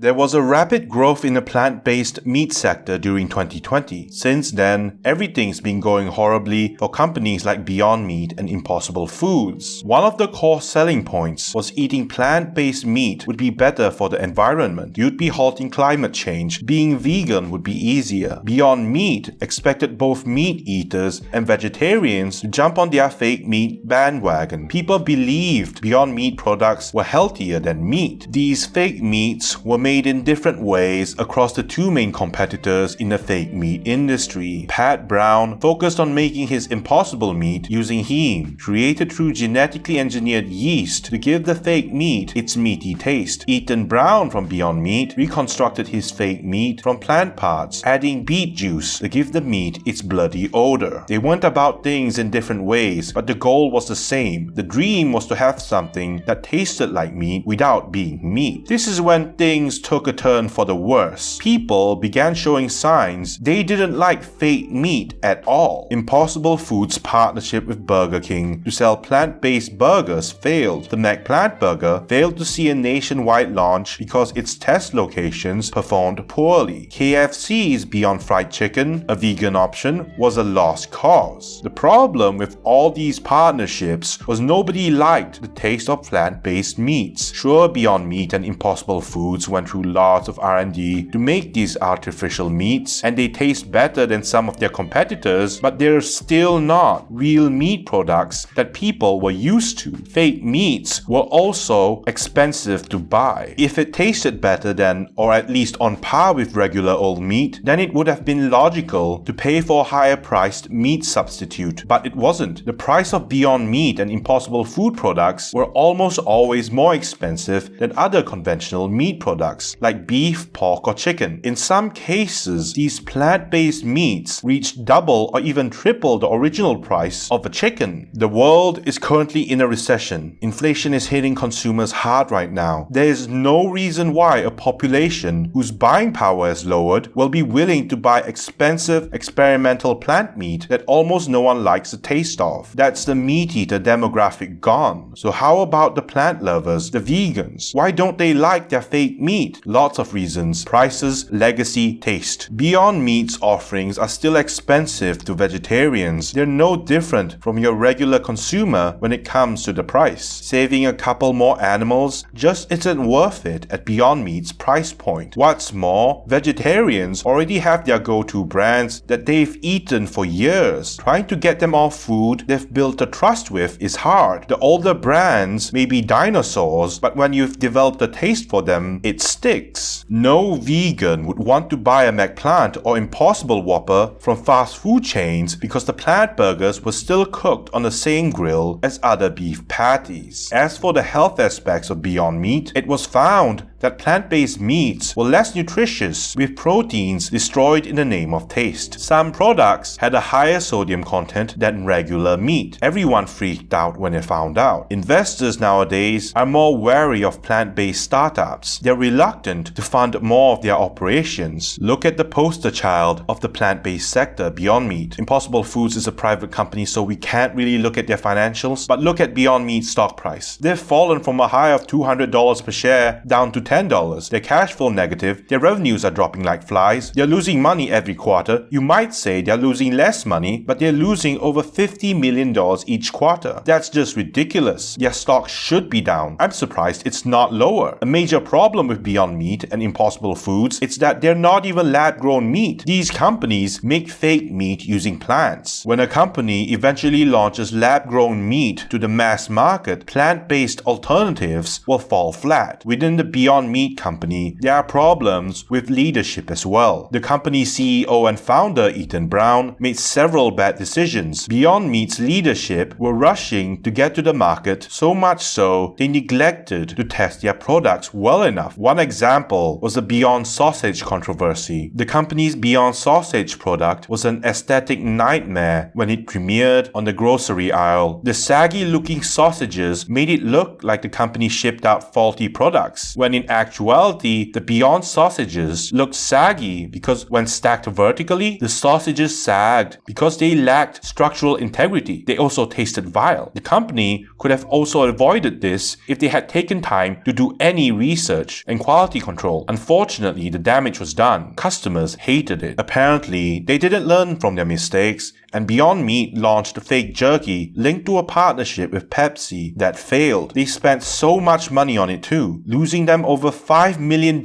There was a rapid growth in the plant-based meat sector during 2020. Since then, everything's been going horribly for companies like Beyond Meat and Impossible Foods. One of the core selling points was eating plant-based meat would be better for the environment. You'd be halting climate change. Being vegan would be easier. Beyond Meat expected both meat eaters and vegetarians to jump on their fake meat bandwagon. People believed Beyond Meat products were healthier than meat. These fake meats were made in different ways across the two main competitors in the fake meat industry. Pat Brown focused on making his Impossible meat using heme, created through genetically engineered yeast to give the fake meat its meaty taste. Ethan Brown from Beyond Meat reconstructed his fake meat from plant parts, adding beet juice to give the meat its bloody odor. They went about things in different ways, but the goal was the same. The dream was to have something that tasted like meat without being meat. This is when things took a turn for the worse. People began showing signs they didn't like fake meat at all. Impossible Foods' partnership with Burger King to sell plant-based burgers failed. The McPlant burger failed to see a nationwide launch because its test locations performed poorly. KFC's Beyond Fried Chicken, a vegan option, was a lost cause. The problem with all these partnerships was nobody liked the taste of plant-based meats. Sure, Beyond Meat and Impossible Foods went through lots of R&D to make these artificial meats, and they taste better than some of their competitors, but they're still not real meat products that people were used to. Fake meats were also expensive to buy. If it tasted better than, or at least on par with regular old meat, then it would have been logical to pay for a higher priced meat substitute, but it wasn't. The price of Beyond Meat and Impossible Food products were almost always more expensive than other conventional meat products like beef, pork, or chicken. In some cases, these plant-based meats reached double or even triple the original price of a chicken. The world is currently in a recession. Inflation is hitting consumers hard right now. There is no reason why a population whose buying power is lowered will be willing to buy expensive experimental plant meat that almost no one likes the taste of. That's the meat eater demographic gone. So how about the plant lovers, the vegans? Why don't they like their fake meat? Lots of reasons. Prices, legacy, taste. Beyond Meat's offerings are still expensive to vegetarians. They're no different from your regular consumer when it comes to the price. Saving a couple more animals just isn't worth it at Beyond Meat's price point. What's more, vegetarians already have their go-to brands that they've eaten for years. Trying to get them off food they've built a trust with is hard. The older brands may be dinosaurs, but when you've developed a taste for them, it sticks. No vegan would want to buy a McPlant or Impossible Whopper from fast food chains because the plant burgers were still cooked on the same grill as other beef patties. As for the health aspects of Beyond Meat, it was found that plant-based meats were less nutritious, with proteins destroyed in the name of taste. Some products had a higher sodium content than regular meat. Everyone freaked out when they found out. Investors nowadays are more wary of plant-based startups. They're reluctant to fund more of their operations. Look at the poster child of the plant-based sector, Beyond Meat. Impossible Foods is a private company, so we can't really look at their financials, but look at Beyond Meat's stock price. They've fallen from a high of $200 per share down to $10. They're cash flow negative, their revenues are dropping like flies, they're losing money every quarter. You might say they're losing less money, but they're losing over $50 million each quarter. That's just ridiculous. Their stock should be down. I'm surprised it's not lower. A major problem with Beyond Meat and Impossible Foods is that they're not even lab-grown meat. These companies make fake meat using plants. When a company eventually launches lab-grown meat to the mass market, plant-based alternatives will fall flat. Within the Beyond Meat company, there are problems with leadership as well. The company's CEO and founder, Ethan Brown, made several bad decisions. Beyond Meat's leadership were rushing to get to the market, so much so they neglected to test their products well enough. One example was the Beyond Sausage controversy. The company's Beyond Sausage product was an aesthetic nightmare when it premiered on the grocery aisle. The saggy-looking sausages made it look like the company shipped out faulty products, when in in actuality, the Beyond sausages looked saggy because when stacked vertically, the sausages sagged because they lacked structural integrity. They also tasted vile. The company could have also avoided this if they had taken time to do any research and quality control. Unfortunately, the damage was done. Customers hated it. Apparently, they didn't learn from their mistakes, and Beyond Meat launched a fake jerky linked to a partnership with Pepsi that failed. They spent so much money on it too, losing them over $5 million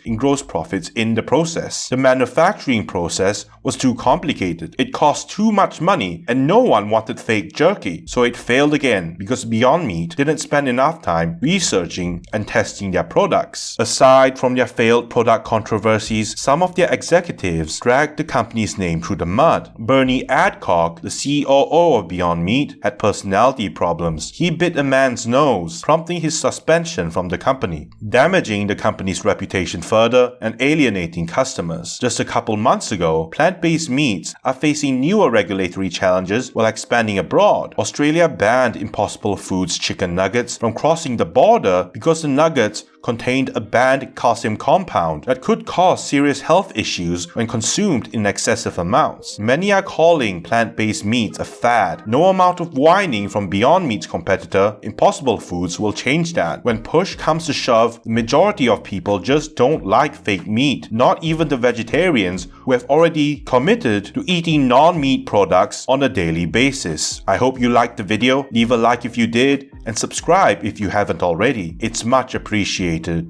in gross profits in the process. The manufacturing process was too complicated. It cost too much money and no one wanted fake jerky, so it failed again because Beyond Meat didn't spend enough time researching and testing their products. Aside from their failed product controversies, some of their executives dragged the company's name through the mud. Bernie Adcock, the COO of Beyond Meat, had personality problems. He bit a man's nose, prompting his suspension from the company, damaging the company's reputation further and alienating customers. Just a couple months ago, plant-based meats are facing newer regulatory challenges while expanding abroad. Australia banned Impossible Foods chicken nuggets from crossing the border because the nuggets contained a banned calcium compound that could cause serious health issues when consumed in excessive amounts. Many are calling plant-based meats a fad. No amount of whining from Beyond Meat's competitor, Impossible Foods, will change that. When push comes to shove, the majority of people just don't like fake meat, not even the vegetarians who have already committed to eating non-meat products on a daily basis. I hope you liked the video. Leave a like if you did, and subscribe if you haven't already. It's much appreciated.